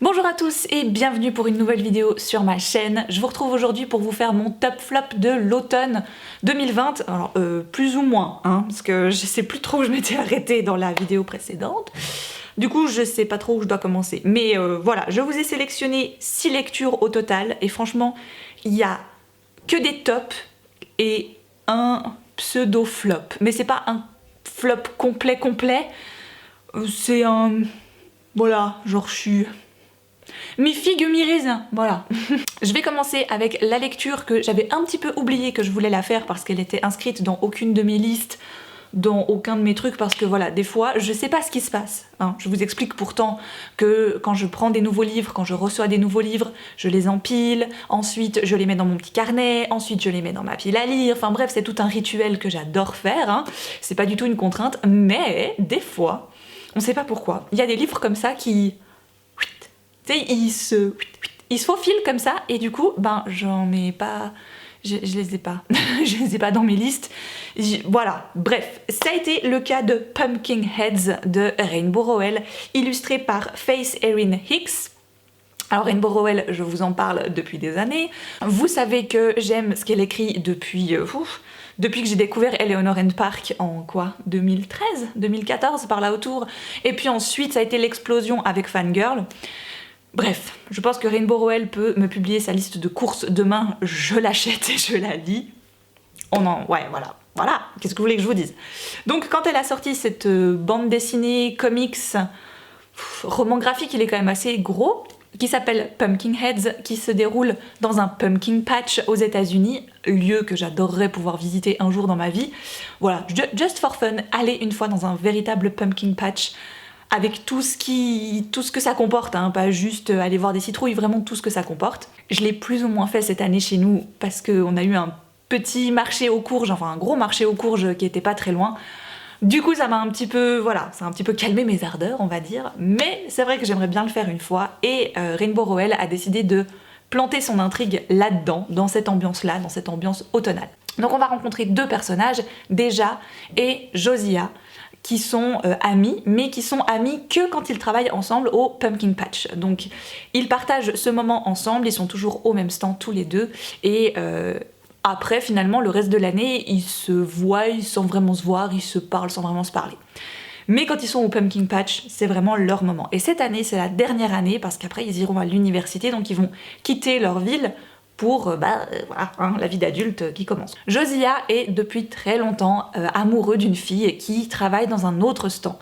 Bonjour à tous et bienvenue pour une nouvelle vidéo sur ma chaîne. Je vous retrouve aujourd'hui pour vous faire mon top flop de l'automne 2020. Alors plus ou moins, hein, parce que je sais plus trop où je m'étais arrêtée dans la vidéo précédente. Du coup je sais pas trop où je dois commencer. Mais voilà, je vous ai sélectionné 6 lectures au total et franchement il y a que des tops et un pseudo flop. Mais c'est pas un flop complet, c'est un... Voilà, genre je suis... mi-figue, mi-raisin, voilà. Je vais commencer avec la lecture que j'avais un petit peu oublié que je voulais la faire parce qu'elle était inscrite dans aucune de mes listes, dans aucun de mes trucs, parce que voilà, des fois, je sais pas ce qui se passe. Hein. Je vous explique pourtant que quand je prends des nouveaux livres, quand je reçois des nouveaux livres, je les empile, ensuite je les mets dans mon petit carnet, ensuite je les mets dans ma pile à lire, enfin bref, c'est tout un rituel que j'adore faire, hein. C'est pas du tout une contrainte, mais des fois, on sait pas pourquoi, il y a des livres comme ça qui... Tu sais, ils se faufilent comme ça et du coup, ben j'en ai pas... Je les ai pas. Je les ai pas dans mes listes. Voilà, bref. Ça a été le cas de Pumpkin Heads de Rainbow Rowell, illustré par Faith Erin Hicks. Alors Rainbow Rowell, je vous en parle depuis des années. Vous savez que j'aime ce qu'elle écrit depuis... depuis que j'ai découvert Eleanor and Park en quoi 2013 2014 par là autour. Et puis ensuite, ça a été l'explosion avec Fangirl. Bref, je pense que Rainbow Rowell peut me publier sa liste de courses demain, je l'achète et je la lis. Ouais, voilà, qu'est-ce que vous voulez que je vous dise? Donc quand elle a sorti cette bande dessinée, comics, roman graphique, il est quand même assez gros, qui s'appelle Pumpkin Heads, qui se déroule dans un pumpkin patch aux États-Unis, lieu que j'adorerais pouvoir visiter un jour dans ma vie. Voilà, just for fun, aller une fois dans un véritable pumpkin patch, avec tout ce que ça comporte, hein, pas juste aller voir des citrouilles, vraiment tout ce que ça comporte. Je l'ai plus ou moins fait cette année chez nous parce qu'on a eu un petit marché aux courges, enfin un gros marché aux courges qui était pas très loin. Du coup ça m'a un petit peu, voilà, ça a un petit peu calmé mes ardeurs on va dire, mais c'est vrai que j'aimerais bien le faire une fois et Rainbow Rowell a décidé de planter son intrigue là-dedans, dans cette ambiance-là, dans cette ambiance automnale. Donc on va rencontrer deux personnages, Deja et Josiah, qui sont amis, mais qui sont amis que quand ils travaillent ensemble au Pumpkin Patch. Donc ils partagent ce moment ensemble, ils sont toujours au même stand tous les deux, et après finalement le reste de l'année ils se voient sans vraiment se voir, ils se parlent sans vraiment se parler. Mais quand ils sont au Pumpkin Patch, c'est vraiment leur moment. Et cette année, c'est la dernière année, parce qu'après ils iront à l'université, donc ils vont quitter leur ville pour voilà, hein, la vie d'adulte qui commence. Josiah est depuis très longtemps amoureux d'une fille qui travaille dans un autre stand.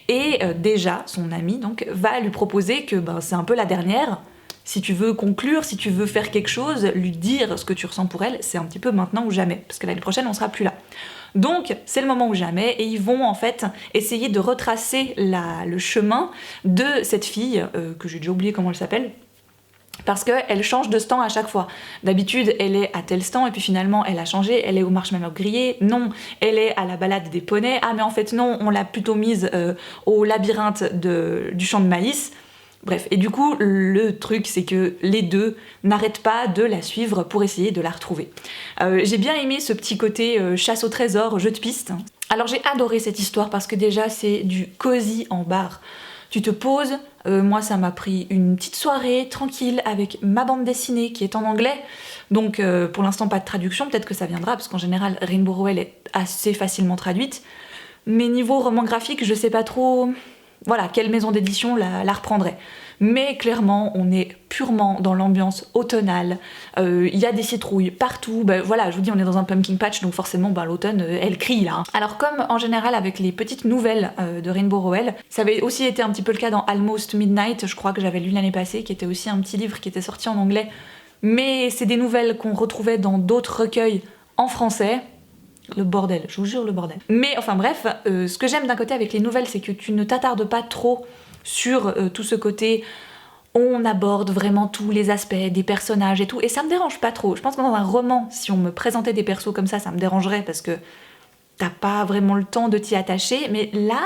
Et déjà, son ami donc, va lui proposer que c'est un peu la dernière. Si tu veux conclure, si tu veux faire quelque chose, lui dire ce que tu ressens pour elle, c'est un petit peu maintenant ou jamais, parce que l'année prochaine on sera plus là. Donc c'est le moment ou jamais et ils vont en fait essayer de retracer le chemin de cette fille, que j'ai déjà oublié comment elle s'appelle, parce qu'elle change de stand à chaque fois. D'habitude, elle est à tel stand, et puis finalement, elle a changé, elle est au marshmallow grillé, non, elle est à la balade des poneys, ah mais en fait non, on l'a plutôt mise au labyrinthe du champ de maïs. Bref, et du coup, le truc, c'est que les deux n'arrêtent pas de la suivre pour essayer de la retrouver. J'ai bien aimé ce petit côté chasse au trésor, jeu de piste. Alors j'ai adoré cette histoire parce que déjà, c'est du cosy en barre. Tu te poses, moi ça m'a pris une petite soirée tranquille avec ma bande dessinée qui est en anglais, donc pour l'instant pas de traduction, peut-être que ça viendra parce qu'en général Rainbow Rowell est assez facilement traduite, mais niveau roman graphique je sais pas trop, voilà, quelle maison d'édition la reprendrait. Mais clairement, on est purement dans l'ambiance automnale, il y a des citrouilles partout, voilà, je vous dis, on est dans un pumpkin patch, donc forcément, l'automne, elle crie là. Hein. Alors comme en général avec les petites nouvelles de Rainbow Rowell, ça avait aussi été un petit peu le cas dans Almost Midnight, je crois que j'avais lu l'année passée, qui était aussi un petit livre qui était sorti en anglais, mais c'est des nouvelles qu'on retrouvait dans d'autres recueils en français. Le bordel, je vous jure le bordel. Mais enfin bref, ce que j'aime d'un côté avec les nouvelles, c'est que tu ne t'attardes pas trop sur tout ce côté, on aborde vraiment tous les aspects des personnages et tout, et ça me dérange pas trop. Je pense que dans un roman, si on me présentait des persos comme ça me dérangerait parce que t'as pas vraiment le temps de t'y attacher, mais là,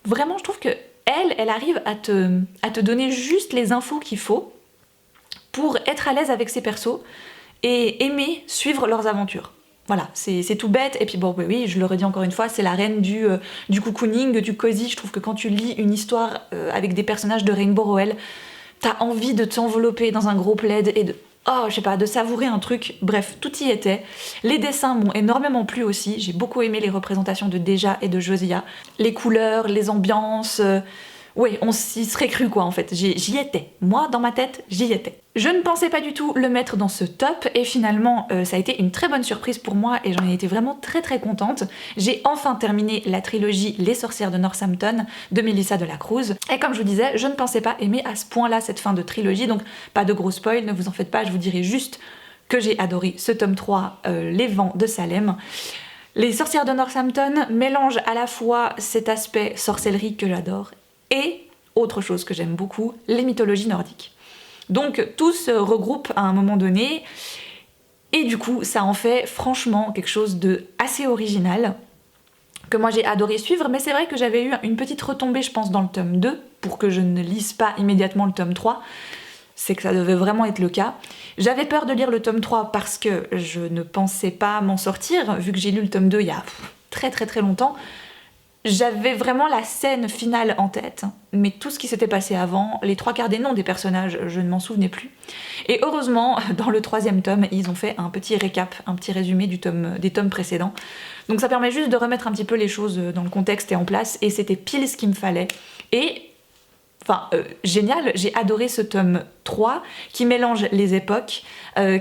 vraiment je trouve que elle arrive à te donner juste les infos qu'il faut pour être à l'aise avec ses persos et aimer suivre leurs aventures. Voilà, c'est tout bête, et puis bon, oui, je le redis encore une fois, c'est la reine du cocooning, du cosy. Je trouve que quand tu lis une histoire avec des personnages de Rainbow Rowell, t'as envie de t'envelopper dans un gros plaid et de... Oh, je sais pas, de savourer un truc. Bref, tout y était. Les dessins m'ont énormément plu aussi. J'ai beaucoup aimé les représentations de Deja et de Josiah. Les couleurs, les ambiances... Ouais, on s'y serait cru quoi en fait, j'y étais. Moi, dans ma tête, j'y étais. Je ne pensais pas du tout le mettre dans ce top et finalement ça a été une très bonne surprise pour moi et j'en ai été vraiment très très contente. J'ai enfin terminé la trilogie Les sorcières de Northampton de Melissa de la Cruz et comme je vous disais, je ne pensais pas aimer à ce point-là cette fin de trilogie, donc pas de gros spoil, ne vous en faites pas, je vous dirai juste que j'ai adoré ce tome 3, Les Vents de Salem. Les sorcières de Northampton mélangent à la fois cet aspect sorcellerie que j'adore et, autre chose que j'aime beaucoup, les mythologies nordiques. Donc tout se regroupe à un moment donné, et du coup ça en fait franchement quelque chose de assez original, que moi j'ai adoré suivre, mais c'est vrai que j'avais eu une petite retombée je pense dans le tome 2, pour que je ne lise pas immédiatement le tome 3, c'est que ça devait vraiment être le cas. J'avais peur de lire le tome 3 parce que je ne pensais pas m'en sortir, vu que j'ai lu le tome 2 il y a très très très longtemps. J'avais vraiment la scène finale en tête, mais tout ce qui s'était passé avant, les 3/4 des noms des personnages, je ne m'en souvenais plus. Et heureusement, dans le 3e tome, ils ont fait un petit récap, un petit résumé des tomes précédents. Donc ça permet juste de remettre un petit peu les choses dans le contexte et en place, et c'était pile ce qu'il me fallait. Et, enfin, génial, j'ai adoré ce tome 3, qui mélange les époques,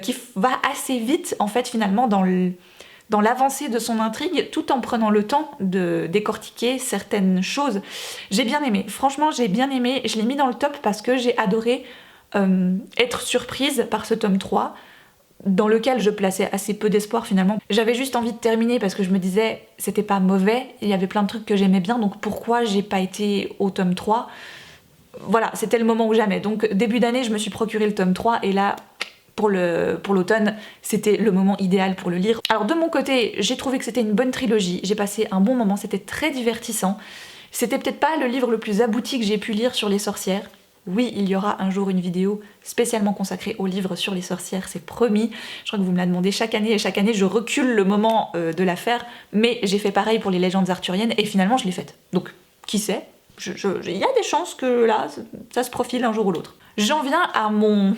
qui va assez vite, en fait, finalement, dans l'avancée de son intrigue, tout en prenant le temps de décortiquer certaines choses. J'ai bien aimé, franchement j'ai bien aimé, je l'ai mis dans le top parce que j'ai adoré être surprise par ce tome 3, dans lequel je plaçais assez peu d'espoir finalement. J'avais juste envie de terminer parce que je me disais c'était pas mauvais, il y avait plein de trucs que j'aimais bien, donc pourquoi j'ai pas été au tome 3 ? Voilà, c'était le moment ou jamais. Donc début d'année je me suis procuré le tome 3 et là... Pour l'automne, c'était le moment idéal pour le lire. Alors de mon côté, j'ai trouvé que c'était une bonne trilogie, j'ai passé un bon moment, c'était très divertissant. C'était peut-être pas le livre le plus abouti que j'ai pu lire sur les sorcières. Oui, il y aura un jour une vidéo spécialement consacrée au livre sur les sorcières, c'est promis. Je crois que vous me la demandez chaque année, et chaque année je recule le moment de la faire, mais j'ai fait pareil pour les légendes arthuriennes, et finalement je l'ai faite. Donc, qui sait, il y a des chances que là, ça se profile un jour ou l'autre. J'en viens à mon...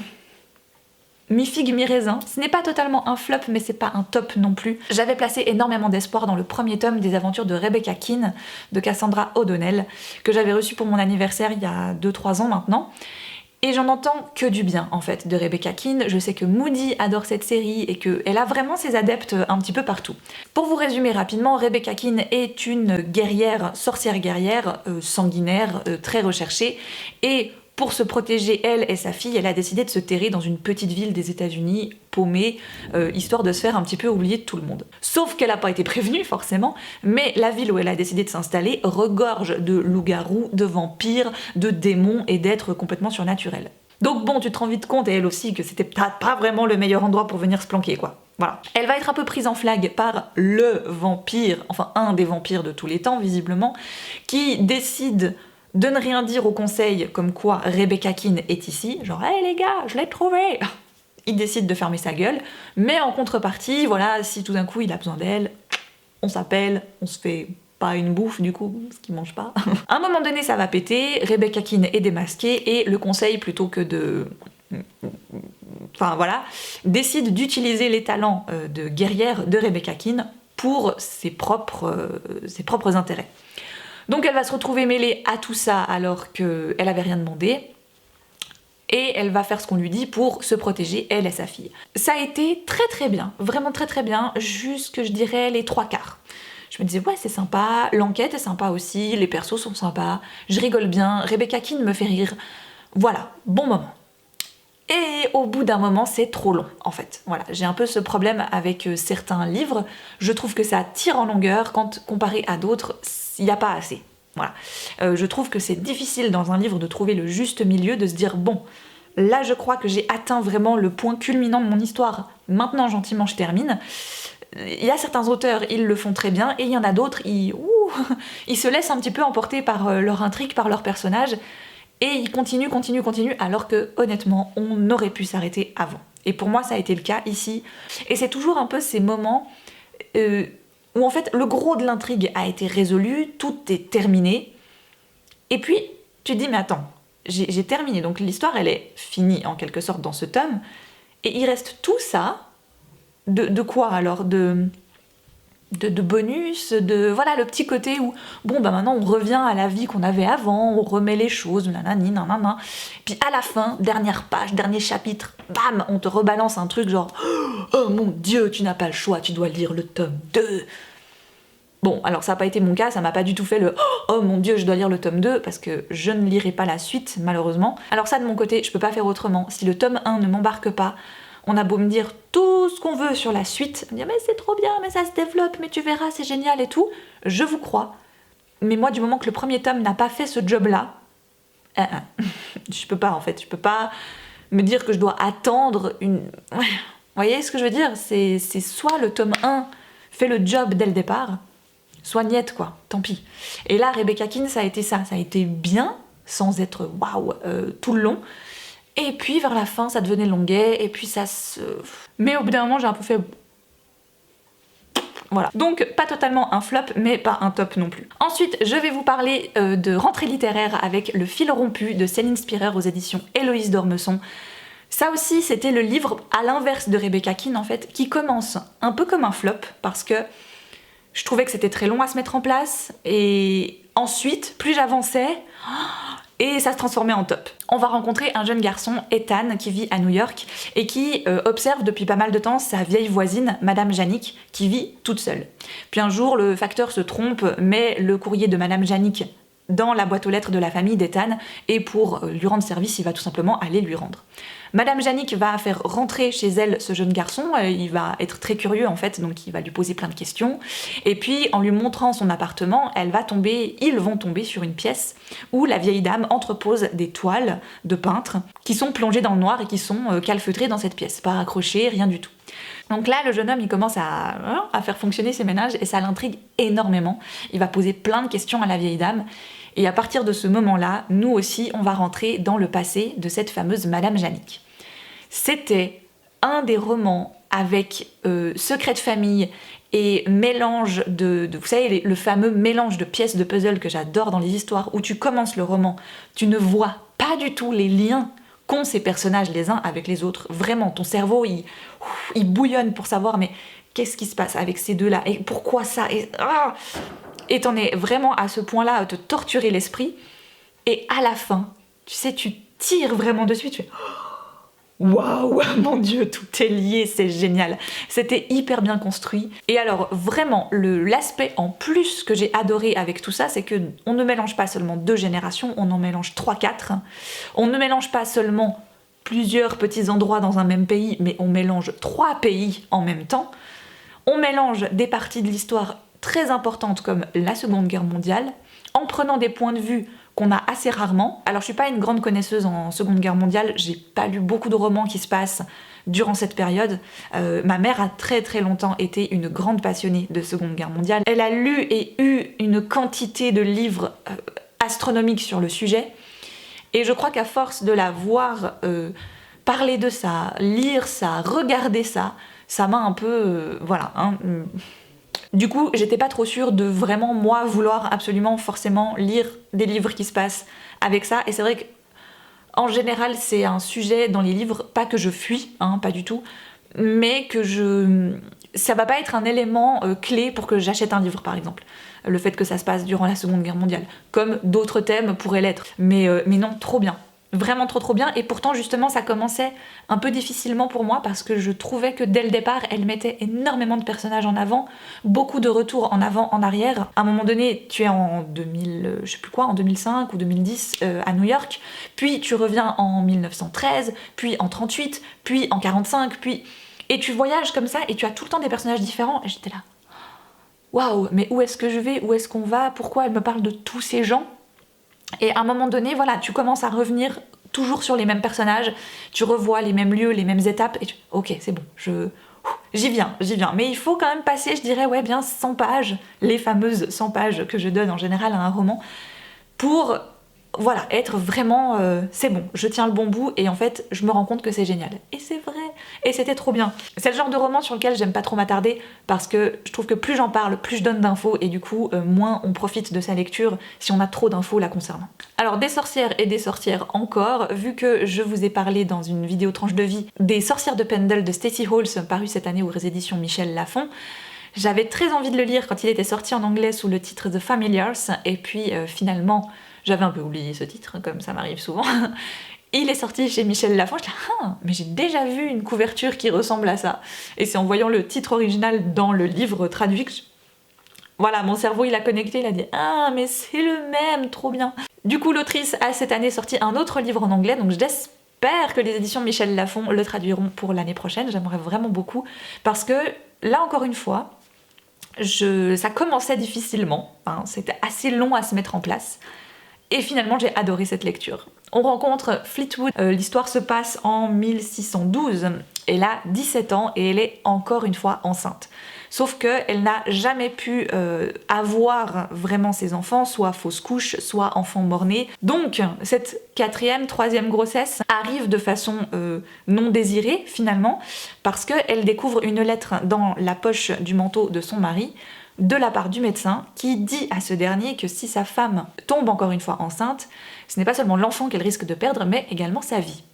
mi-figue, mi-raisin. Ce n'est pas totalement un flop, mais c'est pas un top non plus. J'avais placé énormément d'espoir dans le premier tome des aventures de Rebecca Keane, de Cassandra O'Donnell, que j'avais reçu pour mon anniversaire il y a 2-3 ans maintenant. Et j'en entends que du bien, en fait, de Rebecca Keane. Je sais que Moody adore cette série et qu'elle a vraiment ses adeptes un petit peu partout. Pour vous résumer rapidement, Rebecca Keane est une guerrière, sorcière guerrière, sanguinaire, très recherchée, et... pour se protéger, elle et sa fille, elle a décidé de se terrer dans une petite ville des États-Unis, paumée, histoire de se faire un petit peu oublier de tout le monde. Sauf qu'elle n'a pas été prévenue, forcément, mais la ville où elle a décidé de s'installer regorge de loups-garous, de vampires, de démons et d'êtres complètement surnaturels. Donc bon, tu te rends vite compte, et elle aussi, que c'était pas vraiment le meilleur endroit pour venir se planquer, quoi. Voilà. Elle va être un peu prise en flag par le vampire, enfin un des vampires de tous les temps, visiblement, qui décide de ne rien dire au conseil comme quoi Rebecca Keane est ici, genre hey les gars, je l'ai trouvé. Il décide de fermer sa gueule, mais en contrepartie, voilà, si tout d'un coup il a besoin d'elle, on s'appelle, on se fait pas une bouffe du coup, parce qu'il mange pas. À un moment donné ça va péter, Rebecca Keane est démasquée et le conseil plutôt que de... Enfin voilà, décide d'utiliser les talents de guerrière de Rebecca Keane pour ses propres intérêts. Donc elle va se retrouver mêlée à tout ça alors qu'elle avait rien demandé, et elle va faire ce qu'on lui dit pour se protéger, elle et sa fille. Ça a été très très bien, vraiment très très bien, jusque je dirais les 3/4. Je me disais ouais c'est sympa, l'enquête est sympa aussi, les persos sont sympas, je rigole bien, Rebecca Keane me fait rire, voilà, bon moment. Et au bout d'un moment, c'est trop long, en fait. Voilà, j'ai un peu ce problème avec certains livres. Je trouve que ça tire en longueur quand, comparé à d'autres, il n'y a pas assez. Voilà. Je trouve que c'est difficile dans un livre de trouver le juste milieu, de se dire bon, là je crois que j'ai atteint vraiment le point culminant de mon histoire. Maintenant, gentiment, je termine. Il y a certains auteurs, ils le font très bien, et il y en a d'autres, ils se laissent un petit peu emporter par leur intrigue, par leur personnage. Et il continue, alors que, honnêtement, on aurait pu s'arrêter avant. Et pour moi, ça a été le cas ici. Et c'est toujours un peu ces moments où, en fait, le gros de l'intrigue a été résolu, tout est terminé. Et puis, tu te dis, mais attends, j'ai terminé, donc l'histoire elle est finie en quelque sorte dans ce tome, et il reste tout ça, de quoi alors de bonus, de voilà le petit côté où bon bah maintenant on revient à la vie qu'on avait avant, on remet les choses, nanani nanana, puis à la fin, dernière page, dernier chapitre, bam, on te rebalance un truc genre oh mon dieu, tu n'as pas le choix, tu dois lire le tome 2. Bon, alors ça n'a pas été mon cas, ça m'a pas du tout fait le « Oh mon dieu, je dois lire le tome 2 » parce que je ne lirai pas la suite, malheureusement. Alors ça, de mon côté, je peux pas faire autrement. Si le tome 1 ne m'embarque pas, on a beau me dire tout ce qu'on veut sur la suite, me dire « Mais c'est trop bien, mais ça se développe, mais tu verras, c'est génial et tout », je vous crois. Mais moi, du moment que le premier tome n'a pas fait ce job-là, je peux pas en fait, je peux pas me dire que je dois attendre une... Vous voyez ce que je veux dire ? C'est soit le tome 1 fait le job dès le départ, soit niette quoi, tant pis. Et là, Rebecca Keane, ça a été ça, ça a été bien, sans être waouh tout le long. Et puis vers la fin, ça devenait longuet, et puis ça se... Mais au bout d'un moment, j'ai un peu fait... Voilà. Donc, pas totalement un flop, mais pas un top non plus. Ensuite, je vais vous parler de rentrée littéraire avec Le fil rompu de Céline Spirer aux éditions Héloïse d'Ormesson. Ça aussi, c'était le livre à l'inverse de Rebecca Keane, en fait, qui commence un peu comme un flop, parce que je trouvais que c'était très long à se mettre en place, et ensuite, plus j'avançais, et ça se transformait en top. On va rencontrer un jeune garçon, Ethan, qui vit à New York, et qui observe depuis pas mal de temps sa vieille voisine, Madame Janik, qui vit toute seule. Puis un jour, le facteur se trompe, met le courrier de Madame Janik dans la boîte aux lettres de la famille d'Ethan, et pour lui rendre service, il va tout simplement aller lui rendre. Madame Janik va faire rentrer chez elle ce jeune garçon, il va être très curieux en fait, donc il va lui poser plein de questions, et puis en lui montrant son appartement, ils vont tomber sur une pièce où la vieille dame entrepose des toiles de peintre qui sont plongées dans le noir et qui sont calfeutrées dans cette pièce, pas accrochées, rien du tout. Donc là, le jeune homme, il commence à faire fonctionner ses ménages et ça l'intrigue énormément. Il va poser plein de questions à la vieille dame. Et à partir de ce moment-là, nous aussi, on va rentrer dans le passé de cette fameuse Madame Janik. C'était un des romans avec secret de famille et mélange vous savez, le fameux mélange de pièces de puzzle que j'adore dans les histoires, où tu commences le roman, tu ne vois pas du tout les liens qu'ont ces personnages les uns avec les autres. Vraiment, ton cerveau, il bouillonne pour savoir, mais qu'est-ce qui se passe avec ces deux-là ? Et pourquoi ça ? Et t'en es vraiment à ce point-là à te torturer l'esprit. Et à la fin, tu sais, tu tires vraiment dessus, tu fais... Waouh, mon Dieu, tout est lié, c'est génial. C'était hyper bien construit. Et alors, vraiment, l'aspect en plus que j'ai adoré avec tout ça, c'est que on ne mélange pas seulement 2 générations, on en mélange 3-4. On ne mélange pas seulement plusieurs petits endroits dans un même pays, mais on mélange 3 pays en même temps. On mélange des parties de l'histoire très importantes comme la Seconde Guerre mondiale, en prenant des points de vue qu'on a assez rarement. Alors je suis pas une grande connaisseuse en Seconde Guerre mondiale, j'ai pas lu beaucoup de romans qui se passent durant cette période. Ma mère a très très longtemps été une grande passionnée de Seconde Guerre mondiale. Elle a lu et eu une quantité de livres astronomiques sur le sujet, et je crois qu'à force de la voir parler de ça, lire ça, regarder ça, ça m'a un peu... Du coup, j'étais pas trop sûre de vraiment, moi, vouloir absolument, forcément lire des livres qui se passent avec ça. Et c'est vrai qu'en général, c'est un sujet dans les livres, pas que je fuis, pas du tout, mais que ça va pas être un élément clé pour que j'achète un livre, par exemple. Le fait que ça se passe durant la Seconde Guerre mondiale. Comme d'autres thèmes pourraient l'être. Mais non, trop bien. Vraiment trop bien, et pourtant justement ça commençait un peu difficilement pour moi parce que je trouvais que dès le départ elle mettait énormément de personnages en avant, beaucoup de retours en avant, en arrière. À un moment donné tu es en 2000, je sais plus quoi, en 2005 ou 2010 à New York, puis tu reviens en 1913, puis en 38, puis en 45, puis... Et tu voyages comme ça et tu as tout le temps des personnages différents, et j'étais là, waouh, mais où est-ce que je vais, où est-ce qu'on va, pourquoi elle me parle de tous ces gens ? Et à un moment donné, voilà, tu commences à revenir toujours sur les mêmes personnages, tu revois les mêmes lieux, les mêmes étapes, et ok, c'est bon, j'y viens. Mais il faut quand même passer, je dirais, bien 100 pages, les fameuses 100 pages que je donne en général à un roman, pour voilà, être vraiment c'est bon, je tiens le bon bout et en fait je me rends compte que c'est génial. Et c'est vrai, et c'était trop bien. C'est le genre de roman sur lequel j'aime pas trop m'attarder parce que je trouve que plus j'en parle, plus je donne d'infos et du coup moins on profite de sa lecture si on a trop d'infos la concernant. Alors des sorcières et des sorcières encore, vu que je vous ai parlé dans une vidéo tranche de vie des sorcières de Pendle de Stacey Halls paru cette année aux éditions Michel Lafon, j'avais très envie de le lire quand il était sorti en anglais sous le titre The Familiars et puis finalement j'avais un peu oublié ce titre, comme ça m'arrive souvent. Il est sorti chez Michel Lafon, je dis ah, mais j'ai déjà vu une couverture qui ressemble à ça. Et c'est en voyant le titre original dans le livre traduit que voilà, mon cerveau il a connecté, il a dit ah mais c'est le même, trop bien. Du coup l'autrice a cette année sorti un autre livre en anglais, donc j'espère que les éditions Michel Lafon le traduiront pour l'année prochaine, j'aimerais vraiment beaucoup, parce que là encore une fois, ça commençait difficilement, hein, c'était assez long à se mettre en place. Et finalement, j'ai adoré cette lecture. On rencontre Fleetwood, l'histoire se passe en 1612. Elle a 17 ans et elle est encore une fois enceinte. Sauf qu'elle n'a jamais pu avoir vraiment ses enfants, soit fausse couche, soit enfant mort-né. Donc, cette troisième grossesse arrive de façon non désirée, finalement, parce qu'elle découvre une lettre dans la poche du manteau de son mari, de la part du médecin qui dit à ce dernier que si sa femme tombe encore une fois enceinte, ce n'est pas seulement l'enfant qu'elle risque de perdre, mais également sa vie.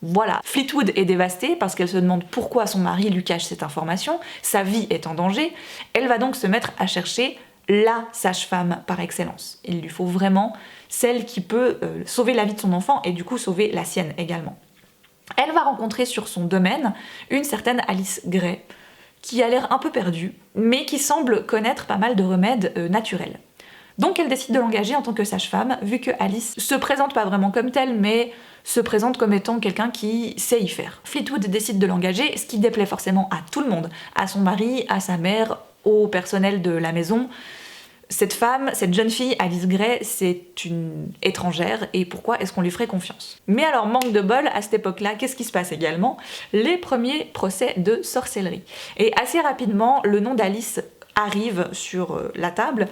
Voilà, Fleetwood est dévastée parce qu'elle se demande pourquoi son mari lui cache cette information, sa vie est en danger, elle va donc se mettre à chercher la sage-femme par excellence. Il lui faut vraiment celle qui peut sauver la vie de son enfant et du coup sauver la sienne également. Elle va rencontrer sur son domaine une certaine Alice Gray, qui a l'air un peu perdue, mais qui semble connaître pas mal de remèdes naturels. Donc elle décide de l'engager en tant que sage-femme, vu que Alice se présente pas vraiment comme telle, mais se présente comme étant quelqu'un qui sait y faire. Fleetwood décide de l'engager, ce qui déplaît forcément à tout le monde, à son mari, à sa mère, au personnel de la maison. Cette femme, cette jeune fille, Alice Gray, c'est une étrangère, et pourquoi est-ce qu'on lui ferait confiance? Mais alors, manque de bol, à cette époque-là, qu'est-ce qui se passe également? Les premiers procès de sorcellerie. Et assez rapidement, le nom d'Alice arrive sur la table,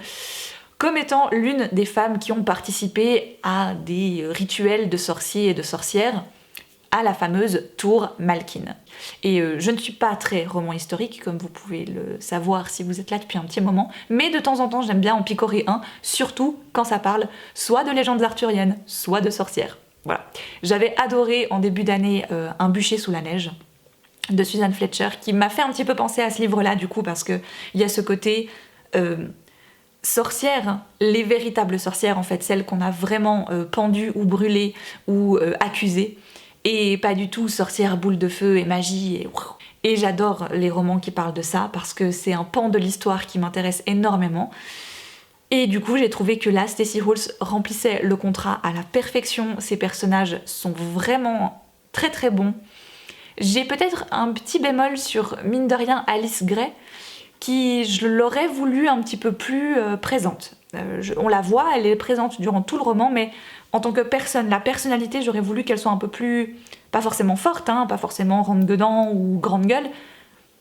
comme étant l'une des femmes qui ont participé à des rituels de sorciers et de sorcières, à la fameuse tour Malkin. Et je ne suis pas très roman historique, comme vous pouvez le savoir si vous êtes là depuis un petit moment, mais de temps en temps j'aime bien en picorer un, surtout quand ça parle soit de légendes arthuriennes, soit de sorcières. Voilà. J'avais adoré en début d'année Un bûcher sous la neige de Suzanne Fletcher, qui m'a fait un petit peu penser à ce livre-là du coup, parce qu'il y a ce côté sorcières, les véritables sorcières en fait, celles qu'on a vraiment pendues ou brûlées ou accusées, et pas du tout sorcière boule de feu et magie et j'adore les romans qui parlent de ça parce que c'est un pan de l'histoire qui m'intéresse énormément. Et du coup j'ai trouvé que là Stacey Halls remplissait le contrat à la perfection, ses personnages sont vraiment très très bons. J'ai peut-être un petit bémol sur mine de rien Alice Gray, qui je l'aurais voulu un petit peu plus présente. On la voit, elle est présente durant tout le roman, mais en tant que personne, la personnalité, j'aurais voulu qu'elle soit un peu plus, pas forcément forte, hein, pas forcément rentre-dedans ou grande gueule,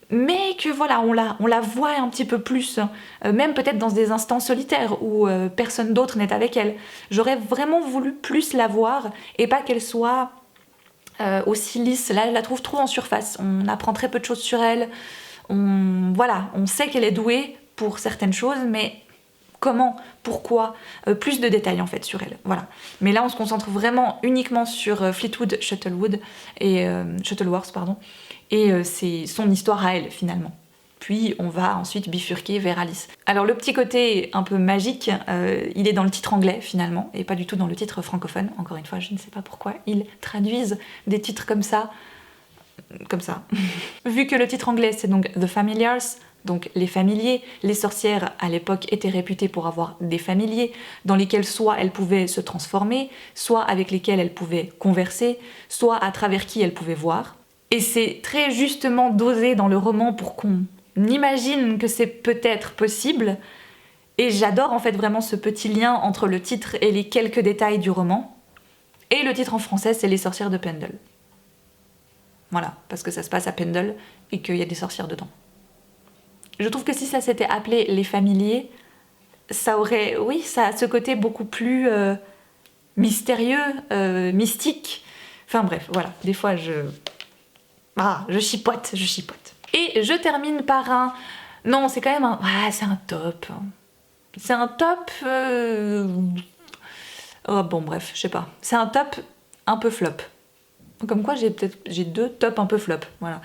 mais que voilà, on la voit un petit peu plus, même peut-être dans des instants solitaires où personne d'autre n'est avec elle. J'aurais vraiment voulu plus la voir et pas qu'elle soit aussi lisse. Là, je la trouve trop en surface. On apprend très peu de choses sur elle. On sait qu'elle est douée pour certaines choses, mais comment, pourquoi, plus de détails en fait sur elle, voilà. Mais là on se concentre vraiment uniquement sur Fleetwood Shuttleworth, pardon, et c'est son histoire à elle finalement. Puis on va ensuite bifurquer vers Alice. Alors le petit côté un peu magique, il est dans le titre anglais finalement, et pas du tout dans le titre francophone. Encore une fois, je ne sais pas pourquoi ils traduisent des titres comme ça. Vu que le titre anglais c'est donc The Familiars, donc les familiers, les sorcières à l'époque étaient réputées pour avoir des familiers dans lesquels soit elles pouvaient se transformer, soit avec lesquels elles pouvaient converser, soit à travers qui elles pouvaient voir. Et c'est très justement dosé dans le roman pour qu'on imagine que c'est peut-être possible. Et j'adore en fait vraiment ce petit lien entre le titre et les quelques détails du roman. Et le titre en français c'est Les sorcières de Pendle. Voilà, parce que ça se passe à Pendle et qu'il y a des sorcières dedans. Je trouve que si ça s'était appelé Les Familiers, ça aurait, oui, ça a ce côté beaucoup plus mystérieux, mystique. Enfin bref, voilà, des fois je chipote. Et je termine par un... Non, c'est quand même un... Ah, c'est un top. C'est un top... Oh bon, bref, je sais pas. C'est un top un peu flop. Comme quoi, j'ai deux tops un peu flop, voilà,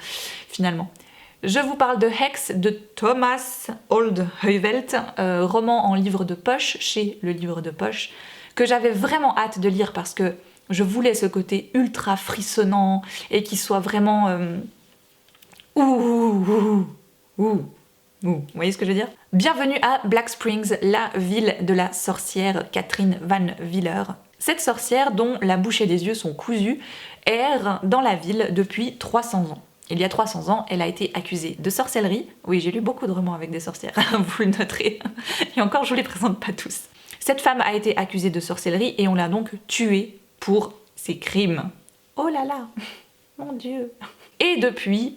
finalement. Je vous parle de Hex de Thomas Oldheuvelt, roman en livre de poche, chez le livre de poche, que j'avais vraiment hâte de lire parce que je voulais ce côté ultra frissonnant et qui soit vraiment... Vous voyez ce que je veux dire? Bienvenue à Black Springs, la ville de la sorcière Catherine Van Willer. Cette sorcière, dont la bouche et les yeux sont cousus, erre dans la ville depuis 300 ans. Il y a 300 ans, elle a été accusée de sorcellerie. Oui, j'ai lu beaucoup de romans avec des sorcières, vous le noterez. Et encore, je vous les présente pas tous. Cette femme a été accusée de sorcellerie et on l'a donc tuée pour ses crimes. Oh là là, mon Dieu. Et depuis...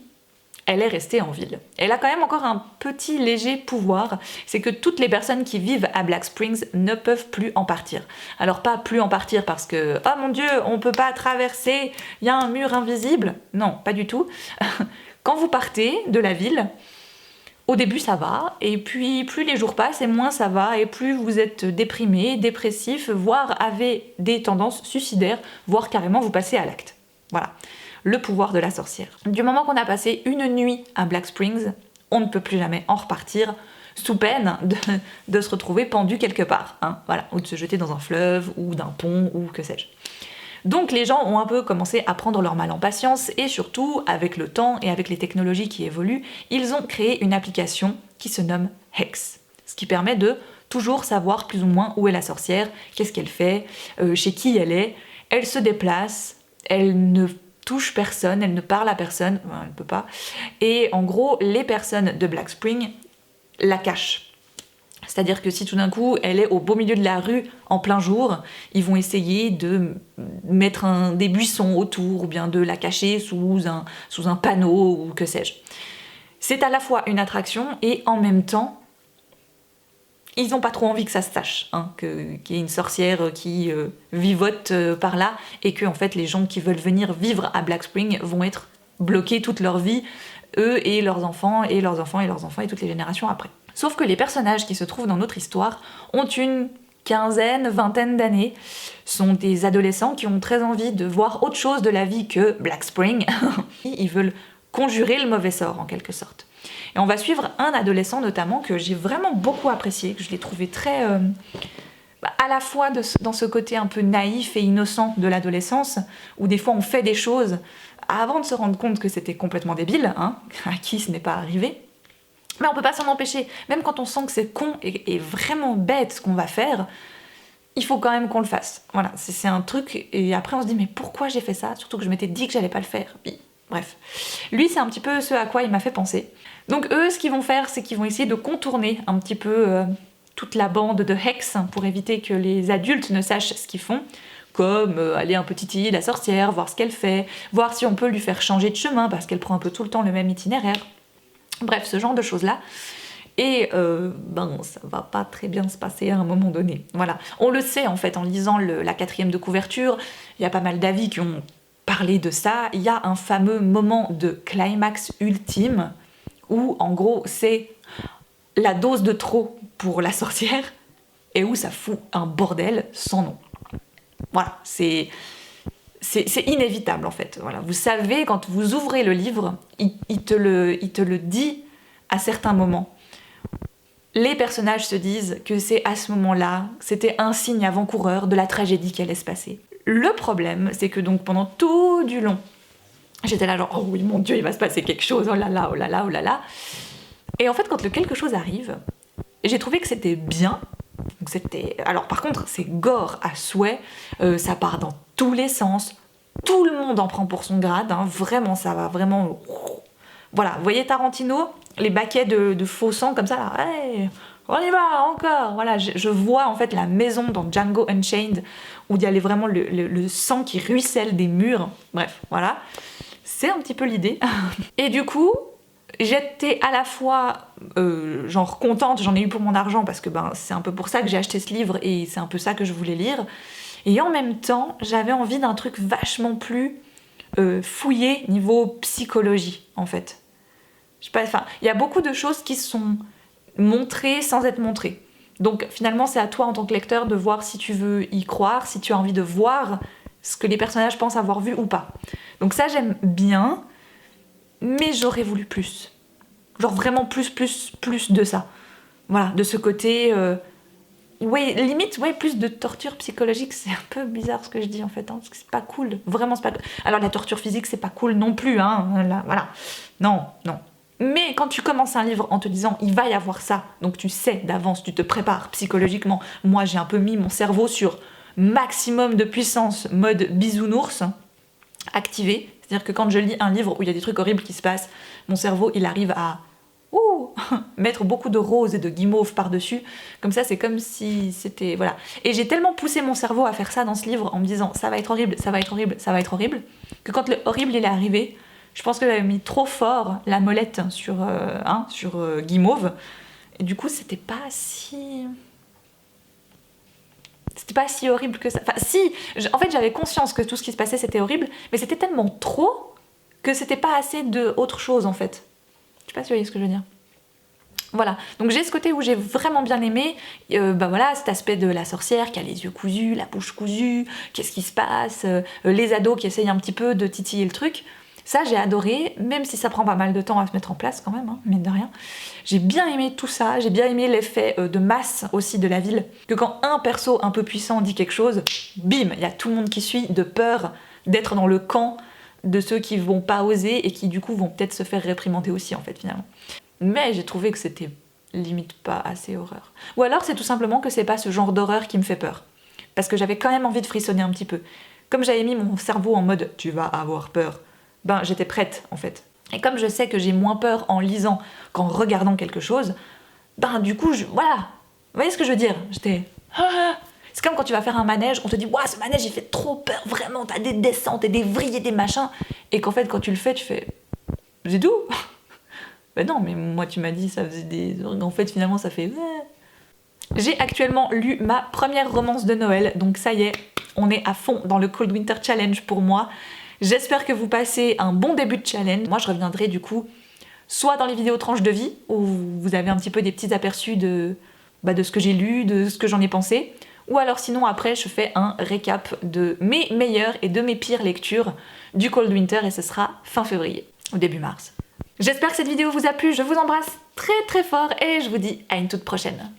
elle est restée en ville. Elle a quand même encore un petit léger pouvoir, c'est que toutes les personnes qui vivent à Black Springs ne peuvent plus en partir. Alors pas plus en partir parce que « oh mon Dieu, on peut pas traverser, il y a un mur invisible ». Non, pas du tout. Quand vous partez de la ville, au début ça va, et puis plus les jours passent et moins ça va, et plus vous êtes déprimé, dépressif, voire avez des tendances suicidaires, voire carrément vous passez à l'acte. Voilà. Le pouvoir de la sorcière. Du moment qu'on a passé une nuit à Black Springs, on ne peut plus jamais en repartir sous peine de se retrouver pendu quelque part, hein, voilà, ou de se jeter dans un fleuve, ou d'un pont, ou que sais-je. Donc les gens ont un peu commencé à prendre leur mal en patience, et surtout, avec le temps et avec les technologies qui évoluent, ils ont créé une application qui se nomme Hex, ce qui permet de toujours savoir plus ou moins où est la sorcière, qu'est-ce qu'elle fait, chez qui elle se déplace, elle ne touche personne, elle ne parle à personne, enfin, elle ne peut pas, et en gros, les personnes de Black Spring la cachent. C'est-à-dire que si tout d'un coup, elle est au beau milieu de la rue, en plein jour, ils vont essayer de mettre des buissons autour, ou bien de la cacher sous un panneau, ou que sais-je. C'est à la fois une attraction, et en même temps, ils n'ont pas trop envie que ça se sache, hein, qu'il y ait une sorcière qui vivote par là, et que en fait, les gens qui veulent venir vivre à Black Spring vont être bloqués toute leur vie, eux et leurs enfants, et leurs enfants, et leurs enfants, et toutes les générations après. Sauf que les personnages qui se trouvent dans notre histoire ont une quinzaine, vingtaine d'années, sont des adolescents qui ont très envie de voir autre chose de la vie que Black Spring. Ils veulent conjurer le mauvais sort, en quelque sorte. Et on va suivre un adolescent notamment que j'ai vraiment beaucoup apprécié, que je l'ai trouvé très... à la fois dans ce côté un peu naïf et innocent de l'adolescence, où des fois on fait des choses avant de se rendre compte que c'était complètement débile, hein, à qui ce n'est pas arrivé. Mais on peut pas s'en empêcher, même quand on sent que c'est con et vraiment bête ce qu'on va faire, il faut quand même qu'on le fasse. Voilà, c'est un truc, et après on se dit mais pourquoi j'ai fait ça, surtout que je m'étais dit que j'allais pas le faire. Bref, lui c'est un petit peu ce à quoi il m'a fait penser. Donc eux, ce qu'ils vont faire, c'est qu'ils vont essayer de contourner un petit peu toute la bande de Hex pour éviter que les adultes ne sachent ce qu'ils font, comme aller un peu titiller la sorcière, voir ce qu'elle fait, voir si on peut lui faire changer de chemin parce qu'elle prend un peu tout le temps le même itinéraire. Bref, ce genre de choses-là. Et ça va pas très bien se passer à un moment donné. Voilà, on le sait en fait en lisant la 4e de couverture, il y a pas mal d'avis qui ont parlé de ça. Il y a un fameux moment de climax ultime où en gros c'est la dose de trop pour la sorcière et où ça fout un bordel sans nom. Voilà, c'est inévitable en fait. Voilà. Vous savez, quand vous ouvrez le livre, il te le dit à certains moments. Les personnages se disent que c'est à ce moment-là, c'était un signe avant-coureur de la tragédie qui allait se passer. Le problème, c'est que donc pendant tout du long, j'étais là genre, oh oui, mon Dieu, il va se passer quelque chose, oh là là, oh là là, oh là là. Et en fait, quand le quelque chose arrive, j'ai trouvé que c'était bien. Donc alors par contre, c'est gore à souhait, ça part dans tous les sens, tout le monde en prend pour son grade, hein, vraiment, ça va vraiment... Voilà, vous voyez Tarantino, les baquets de faux sang comme ça, là, hey, on y va, encore. Voilà, je vois en fait la maison dans Django Unchained, où il y a vraiment le sang qui ruisselle des murs, bref, voilà. C'est un petit peu l'idée. Et du coup, j'étais à la fois genre contente, j'en ai eu pour mon argent, parce que c'est un peu pour ça que j'ai acheté ce livre, et c'est un peu ça que je voulais lire. Et en même temps, j'avais envie d'un truc vachement plus fouillé niveau psychologie, en fait. Je sais pas, enfin, il y a beaucoup de choses qui sont montrées sans être montrées. Donc finalement, c'est à toi en tant que lecteur de voir si tu veux y croire, si tu as envie de voir ce que les personnages pensent avoir vu ou pas. Donc ça, j'aime bien, mais j'aurais voulu plus. Genre vraiment plus de ça. Voilà, de ce côté... ouais, limite, ouais, plus de torture psychologique, c'est un peu bizarre ce que je dis en fait, hein, parce que c'est pas cool, vraiment c'est pas cool. Alors la torture physique, c'est pas cool non plus, hein, là, voilà. Non. Mais quand tu commences un livre en te disant il va y avoir ça, donc tu sais d'avance, tu te prépares psychologiquement. Moi, j'ai un peu mis mon cerveau sur maximum de puissance, mode bisounours, activé. C'est-à-dire que quand je lis un livre où il y a des trucs horribles qui se passent, mon cerveau, il arrive à mettre beaucoup de roses et de guimauve par-dessus. Comme ça, c'est comme si c'était... Voilà. Et j'ai tellement poussé mon cerveau à faire ça dans ce livre en me disant ça va être horrible, ça va être horrible, ça va être horrible, que quand le horrible il est arrivé, je pense que j'avais mis trop fort la molette sur guimauve. Et du coup, c'était pas si horrible que ça. Enfin, si, en fait, j'avais conscience que tout ce qui se passait, c'était horrible, mais c'était tellement trop que c'était pas assez de autre chose, en fait. Je sais pas si vous voyez ce que je veux dire. Voilà, donc j'ai ce côté où j'ai vraiment bien aimé, voilà, cet aspect de la sorcière qui a les yeux cousus, la bouche cousue, qu'est-ce qui se passe, les ados qui essayent un petit peu de titiller le truc. Ça, j'ai adoré, même si ça prend pas mal de temps à se mettre en place quand même, hein, mine de rien. J'ai bien aimé tout ça, j'ai bien aimé l'effet de masse aussi de la ville, que quand un perso un peu puissant dit quelque chose, bim, il y a tout le monde qui suit, de peur d'être dans le camp de ceux qui vont pas oser et qui du coup vont peut-être se faire réprimander aussi en fait finalement. Mais j'ai trouvé que c'était limite pas assez horreur. Ou alors c'est tout simplement que c'est pas ce genre d'horreur qui me fait peur. Parce que j'avais quand même envie de frissonner un petit peu. Comme j'avais mis mon cerveau en mode « tu vas avoir peur », ben j'étais prête en fait. Et comme je sais que j'ai moins peur en lisant qu'en regardant quelque chose, ben du coup, voilà. Vous voyez ce que je veux dire? J'étais... C'est comme quand tu vas faire un manège, on te dit « Waouh, ce manège il fait trop peur, vraiment, t'as des descentes et des vrilles et des machins ». Et qu'en fait quand tu le fais, tu fais « c'est tout ». Ben non, mais moi tu m'as dit ça faisait des... En fait finalement ça fait... J'ai actuellement lu ma première romance de Noël, donc ça y est, on est à fond dans le Cold Winter Challenge pour moi. J'espère que vous passez un bon début de challenge. Moi je reviendrai du coup soit dans les vidéos tranches de vie, où vous avez un petit peu des petits aperçus de ce que j'ai lu, de ce que j'en ai pensé, ou alors sinon après je fais un récap de mes meilleures et de mes pires lectures du Cold Winter et ce sera fin février, ou début mars. J'espère que cette vidéo vous a plu, je vous embrasse très très fort et je vous dis à une toute prochaine.